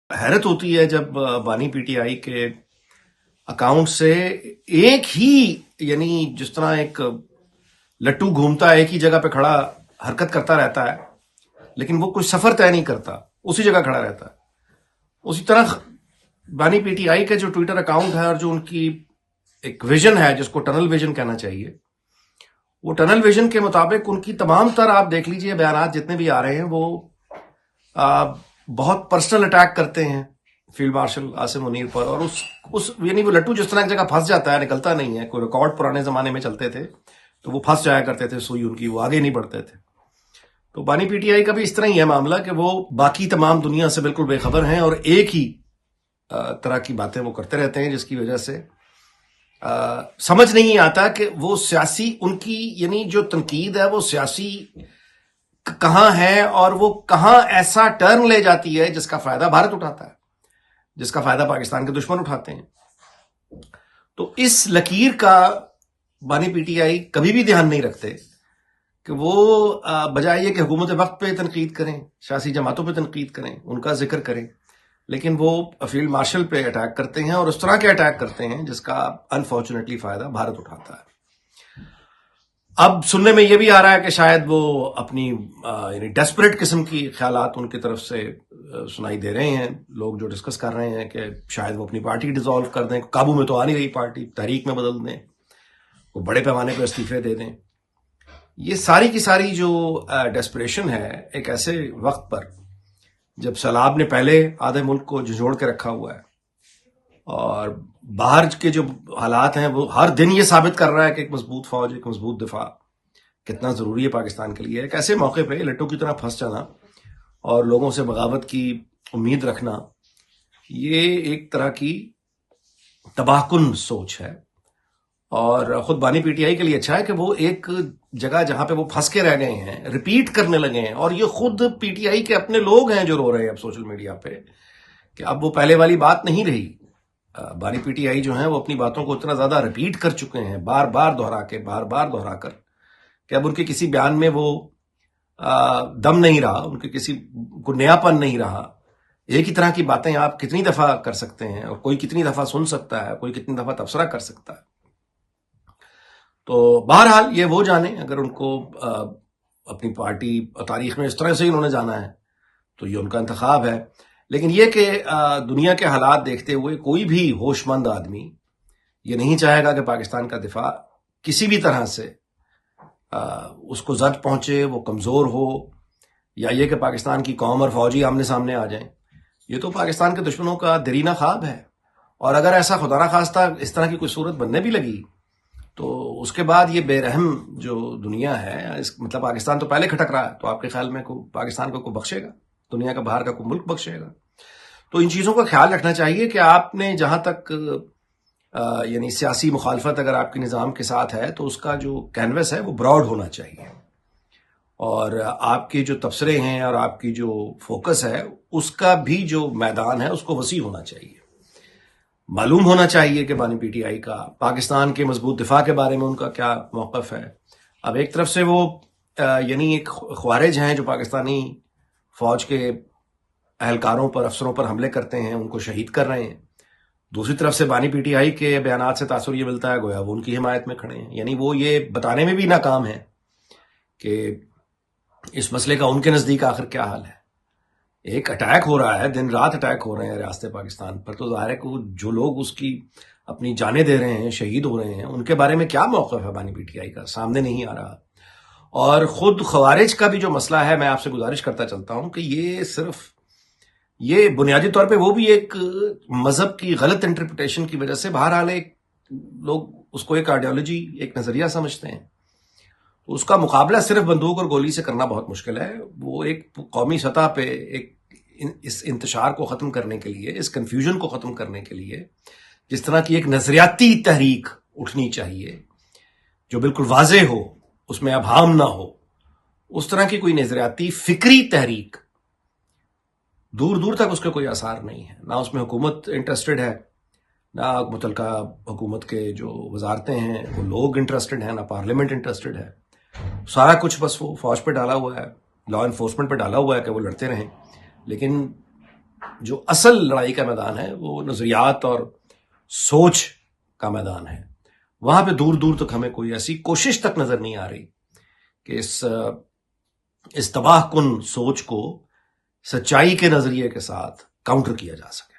حیرت ہوتی ہے جب بانی پی ٹی آئی کے اکاؤنٹ سے ایک ہی، یعنی جس طرح ایک لٹو گھومتا ہے ایک ہی جگہ پہ کھڑا حرکت کرتا رہتا ہے، لیکن وہ کوئی سفر طے نہیں کرتا، اسی جگہ کھڑا رہتا ہے. اسی طرح بانی پی ٹی آئی کا جو ٹویٹر اکاؤنٹ ہے اور جو ان کی ایک ویژن ہے جس کو ٹنل ویژن کہنا چاہیے، وہ ٹنل ویژن کے مطابق ان کی تمام تر آپ دیکھ لیجئے بیانات جتنے بھی آ رہے ہیں وہ بہت پرسنل اٹیک کرتے ہیں فیلڈ مارشل عاصم منیر پر. اور اس یعنی وہ لٹو جس طرح ایک جگہ پھنس جاتا ہے، نکلتا نہیں ہے. کوئی ریکارڈ پرانے زمانے میں چلتے تھے تو وہ پھنس جایا کرتے تھے، سوئی ان کی، وہ آگے نہیں بڑھتے تھے. تو بانی پی ٹی آئی کا بھی اس طرح ہی ہے معاملہ کہ وہ باقی تمام دنیا سے بالکل بے خبر ہیں اور ایک ہی طرح کی باتیں وہ کرتے رہتے ہیں، جس کی وجہ سے سمجھ نہیں آتا کہ وہ سیاسی، ان کی یعنی جو تنقید ہے وہ سیاسی کہاں ہے اور وہ کہاں ایسا ٹرن لے جاتی ہے جس کا فائدہ بھارت اٹھاتا ہے، جس کا فائدہ پاکستان کے دشمن اٹھاتے ہیں. تو اس لکیر کا بانی پی ٹی آئی کبھی بھی دھیان نہیں رکھتے کہ وہ بجائے یہ کہ حکومت وقت پہ تنقید کریں، سیاسی جماعتوں پہ تنقید کریں، ان کا ذکر کریں، لیکن وہ فیلڈ مارشل پہ اٹیک کرتے ہیں اور اس طرح کے اٹیک کرتے ہیں جس کا انفارچونیٹلی فائدہ بھارت اٹھاتا ہے. اب سننے میں یہ بھی آ رہا ہے کہ شاید وہ اپنی یعنی ڈیسپریٹ قسم کی خیالات ان کی طرف سے سنائی دے رہے ہیں. لوگ جو ڈسکس کر رہے ہیں کہ شاید وہ اپنی پارٹی ڈیزالو کر دیں، قابو میں تو آ نہیں رہی پارٹی، تحریک میں بدل دیں، وہ بڑے پیمانے پہ استعفے دے دیں. یہ ساری کی ساری جو ڈیسپریشن ہے ایک ایسے وقت پر جب سیلاب نے پہلے آدھے ملک کو جھنجھوڑ کے رکھا ہوا ہے اور باہر کے جو حالات ہیں وہ ہر دن یہ ثابت کر رہا ہے کہ ایک مضبوط فوج، ایک مضبوط دفاع کتنا ضروری ہے پاکستان کے لیے. ایک ایسے موقع پہ لٹو کی طرح پھنس جانا اور لوگوں سے بغاوت کی امید رکھنا، یہ ایک طرح کی تباہ کن سوچ ہے. اور خود بانی پی ٹی آئی کے لیے اچھا ہے کہ وہ ایک جگہ جہاں پہ وہ پھنس کے رہ گئے ہیں ریپیٹ کرنے لگے ہیں. اور یہ خود پی ٹی آئی کے اپنے لوگ ہیں جو رو رہے ہیں اب سوشل میڈیا پہ کہ اب وہ پہلے والی بات نہیں رہی. بانی پی ٹی آئی جو ہیں وہ اپنی باتوں کو اتنا زیادہ ریپیٹ کر چکے ہیں، بار بار دہرا کر کہ اب ان کے کسی بیان میں وہ دم نہیں رہا، ان کے کسی کو نیاپن نہیں رہا. ایک ہی طرح کی باتیں آپ کتنی دفعہ کر سکتے ہیں اور کوئی کتنی دفعہ سن سکتا ہے، کوئی کتنی دفعہ تبصرہ کر سکتا ہے. تو بہرحال یہ وہ جانیں، اگر ان کو اپنی پارٹی تاریخ میں اس طرح سے ہی انہوں نے جانا ہے تو یہ ان کا انتخاب ہے. لیکن یہ کہ دنیا کے حالات دیکھتے ہوئے کوئی بھی ہوش مند آدمی یہ نہیں چاہے گا کہ پاکستان کا دفاع کسی بھی طرح سے اس کو زد پہنچے، وہ کمزور ہو، یا یہ کہ پاکستان کی قوم اور فوجی آمنے سامنے آ جائیں. یہ تو پاکستان کے دشمنوں کا دیرینہ خواب ہے. اور اگر ایسا خدا نخواستہ اس طرح کی کوئی صورت بننے بھی لگی تو اس کے بعد یہ بے رحم جو دنیا ہے، مطلب پاکستان تو پہلے کھٹک رہا ہے، تو آپ کے خیال میں پاکستان کو کوئی بخشے گا؟ دنیا کا باہر کا کوئی ملک بخشے گا؟ تو ان چیزوں کا خیال رکھنا چاہیے کہ آپ نے جہاں تک یعنی سیاسی مخالفت اگر آپ کے نظام کے ساتھ ہے تو اس کا جو کینوس ہے وہ براڈ ہونا چاہیے، اور آپ کے جو تبصرے ہیں اور آپ کی جو فوکس ہے اس کا بھی جو میدان ہے اس کو وسیع ہونا چاہیے. معلوم ہونا چاہیے کہ بانی پی ٹی آئی کا پاکستان کے مضبوط دفاع کے بارے میں ان کا کیا موقف ہے. اب ایک طرف سے وہ یعنی ایک خوارج ہیں جو پاکستانی فوج کے اہلکاروں پر، افسروں پر حملے کرتے ہیں، ان کو شہید کر رہے ہیں. دوسری طرف سے بانی پی ٹی آئی کے بیانات سے تاثر یہ ملتا ہے گویا وہ ان کی حمایت میں کھڑے ہیں. یعنی وہ یہ بتانے میں بھی ناکام ہیں کہ اس مسئلے کا ان کے نزدیک آخر کیا حال ہے. ایک اٹیک ہو رہا ہے، دن رات اٹیک ہو رہے ہیں ریاست پاکستان پر، تو ظاہر ہے کہ جو لوگ اس کی اپنی جانیں دے رہے ہیں، شہید ہو رہے ہیں، ان کے بارے میں کیا موقف ہے بانی پی ٹی آئی کا، سامنے نہیں آ رہا. اور خود خوارج کا بھی جو مسئلہ ہے، میں آپ سے گزارش کرتا چلتا ہوں کہ یہ صرف یہ بنیادی طور پہ وہ بھی ایک مذہب کی غلط انٹرپریٹیشن کی وجہ سے بہرحال ایک لوگ اس کو ایک آئیڈیالوجی، ایک نظریہ سمجھتے ہیں. اس کا مقابلہ صرف بندوق اور گولی سے کرنا بہت مشکل ہے. وہ ایک قومی سطح پہ ایک اس انتشار کو ختم کرنے کے لیے، اس کنفیوژن کو ختم کرنے کے لیے جس طرح کی ایک نظریاتی تحریک اٹھنی چاہیے جو بالکل واضح ہو، اس میں ابہام نہ ہو، اس طرح کی کوئی نظریاتی فکری تحریک دور دور تک اس کے کوئی آثار نہیں ہے. نہ اس میں حکومت انٹرسٹڈ ہے، نہ متعلقہ حکومت کے جو وزارتیں ہیں وہ لوگ انٹرسٹڈ ہیں، نہ پارلیمنٹ انٹرسٹڈ ہے. سارا کچھ بس وہ فوج پہ ڈالا ہوا ہے، لا انفورسمنٹ پہ ڈالا ہوا ہے کہ وہ لڑتے رہیں. لیکن جو اصل لڑائی کا میدان ہے وہ نظریات اور سوچ کا میدان ہے. وہاں پہ دور دور تک ہمیں کوئی ایسی کوشش تک نظر نہیں آ رہی کہ اس تباہ کن سوچ کو سچائی کے نظریے کے ساتھ کاؤنٹر کیا جا سکے.